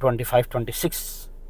26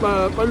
5